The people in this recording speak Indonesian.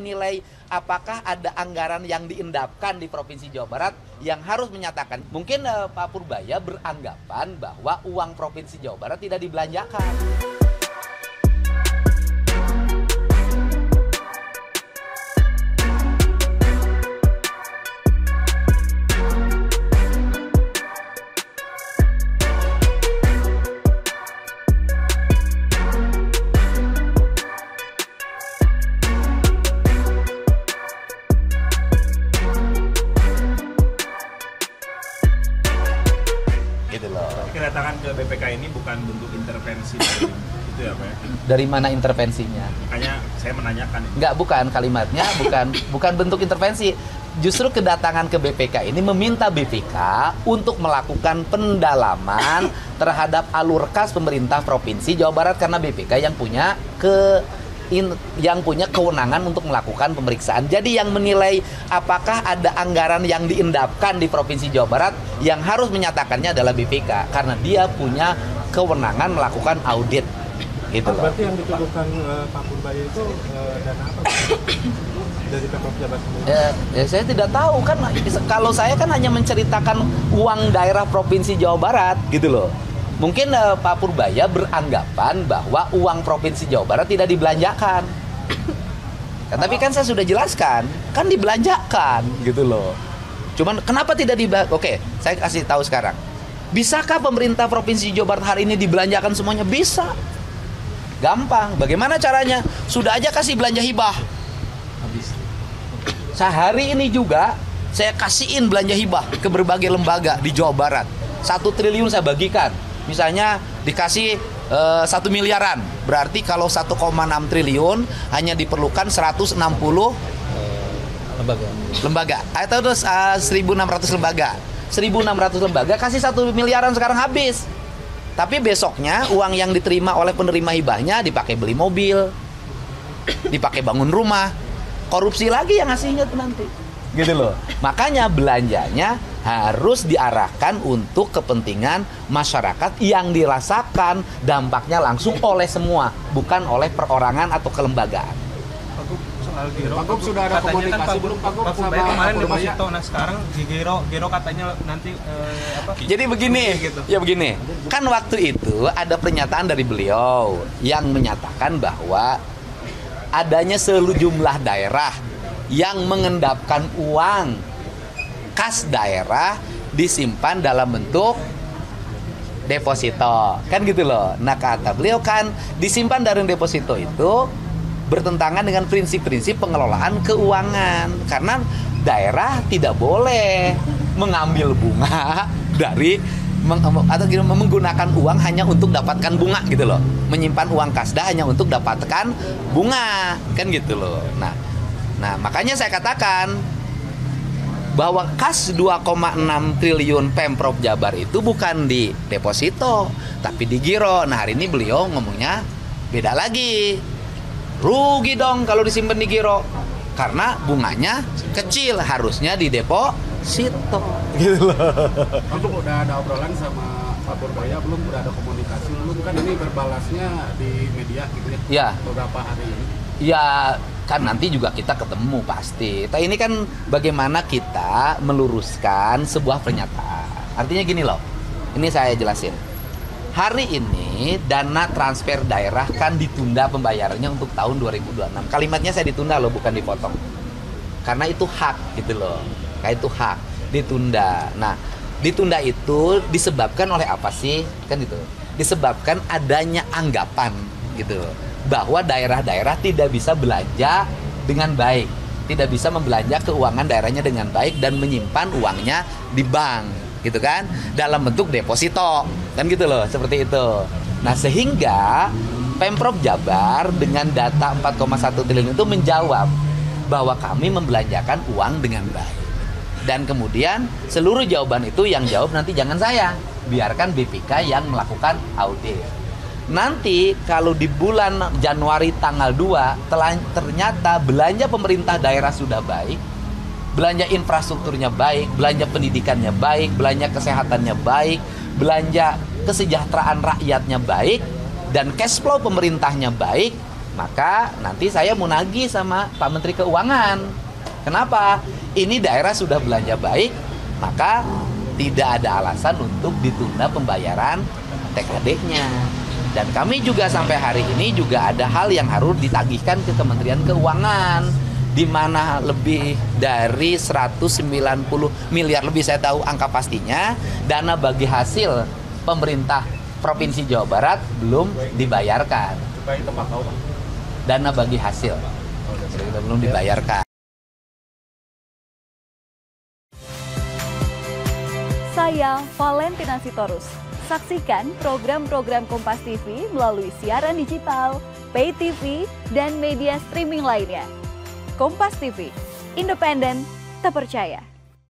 Nilai apakah ada anggaran yang diendapkan di Provinsi Jawa Barat yang harus menyatakan. Mungkin Pak Purbaya beranggapan bahwa uang Provinsi Jawa Barat tidak dibelanjakan. Gitu loh. Kedatangan ke BPK ini bukan bentuk intervensi dari itu ya Pak ya? Dari mana intervensinya? Makanya saya menanyakan. Enggak, bukan kalimatnya, bukan bentuk intervensi. Justru kedatangan ke BPK ini meminta BPK untuk melakukan pendalaman terhadap alur kas pemerintah Provinsi Jawa Barat karena BPK yang punya kewenangan untuk melakukan pemeriksaan. Jadi yang menilai apakah ada anggaran yang diendapkan di Provinsi Jawa Barat yang harus menyatakannya adalah BPK karena dia punya kewenangan melakukan audit. Gitu loh. Berarti yang dituduhkan Pak Purbaya itu dana apa? Dari Pemprov Jabar sendiri? Ya saya tidak tahu kan, kalau saya kan hanya menceritakan uang daerah Provinsi Jawa Barat gitu loh. Mungkin Pak Purbaya beranggapan bahwa uang Provinsi Jawa Barat tidak dibelanjakan. Tapi kan saya sudah jelaskan, kan dibelanjakan gitu loh. Cuman kenapa tidak dibelanjakan? Oke, saya kasih tahu sekarang. Bisakah pemerintah Provinsi Jawa Barat hari ini dibelanjakan semuanya? Bisa. Gampang. Bagaimana caranya? Sudah aja kasih belanja hibah. Habis. Sehari ini juga saya kasihin belanja hibah ke berbagai lembaga di Jawa Barat. 1 triliun saya bagikan. Misalnya dikasih 1 miliaran. Berarti kalau 1,6 triliun hanya diperlukan 160 lembaga. Atau 1.600 lembaga. 1.600 lembaga kasih 1 miliaran sekarang habis. Tapi besoknya uang yang diterima oleh penerima hibahnya dipakai beli mobil, dipakai bangun rumah, korupsi lagi yang ngasihnya tuh nanti. Gitu loh. Makanya belanjanya harus diarahkan untuk kepentingan masyarakat yang dirasakan dampaknya langsung oleh semua, bukan oleh perorangan atau kelembagaan. Pak Gub sudah ada komunikasi belum Pak Gub sama kemarin Pak Purbaya? deposito, nah sekarang di Giro katanya nanti Jadi begini, gitu. ya begini. Kan waktu itu ada pernyataan dari beliau yang menyatakan bahwa adanya sejumlah daerah yang mengendapkan uang kas daerah disimpan dalam bentuk deposito. Kan gitu loh. Nah kata beliau kan disimpan dalam deposito itu bertentangan dengan prinsip-prinsip pengelolaan keuangan karena daerah tidak boleh mengambil bunga dari atau menggunakan uang hanya untuk dapatkan bunga gitu loh, menyimpan uang kasda hanya untuk dapatkan bunga kan gitu loh. Nah makanya saya katakan bahwa kas 2,6 triliun Pemprov Jabar itu bukan di deposito tapi di giro. Nah hari ini beliau ngomongnya beda lagi. Rugi dong kalau disimpan di giro karena bunganya kecil, harusnya di deposito gitu loh. Untuk udah ada obrolan sama Pak Purbaya belum? Udah ada komunikasi belum? Kan ini berbalasnya di media gitu ya, ya. Beberapa hari ini. Ya kan nanti juga kita ketemu pasti. Tapi ini kan bagaimana kita meluruskan sebuah pernyataan. Artinya gini loh, ini saya jelasin. Hari ini dana transfer daerah kan ditunda pembayarannya untuk tahun 2026. Kalimatnya saya ditunda loh, bukan dipotong. Karena itu hak gitu loh. Kayak itu hak, ditunda. Nah, ditunda itu disebabkan oleh apa sih? Kan gitu. Disebabkan adanya anggapan gitu bahwa daerah-daerah tidak bisa belanja dengan baik. Tidak bisa membelanja keuangan daerahnya dengan baik dan menyimpan uangnya di bank. Gitu kan, dalam bentuk deposito kan gitu loh, seperti itu. Nah sehingga Pemprov Jabar dengan data 4,1 triliun itu menjawab bahwa kami membelanjakan uang dengan baik. Dan kemudian seluruh jawaban itu yang jawab nanti jangan saya, biarkan BPK yang melakukan audit. Nanti kalau di bulan Januari tanggal 2 ternyata belanja pemerintah daerah sudah baik, belanja infrastrukturnya baik, belanja pendidikannya baik, belanja kesehatannya baik, belanja kesejahteraan rakyatnya baik, dan cash flow pemerintahnya baik, maka nanti saya mau nagih sama Pak Menteri Keuangan. Kenapa? Ini daerah sudah belanja baik, maka tidak ada alasan untuk ditunda pembayaran TKD-nya. Dan kami juga sampai hari ini juga ada hal yang harus ditagihkan ke Kementerian Keuangan, di mana lebih dari 190 miliar lebih, saya tahu angka pastinya, dana bagi hasil pemerintah Provinsi Jawa Barat belum dibayarkan. Supaya tepat tahu, Pak. Dana bagi hasil belum dibayarkan. Saya Valentina Sitorus. Saksikan program-program Kompas TV melalui siaran digital, pay TV, dan media streaming lainnya. Kompas TV, independen, terpercaya.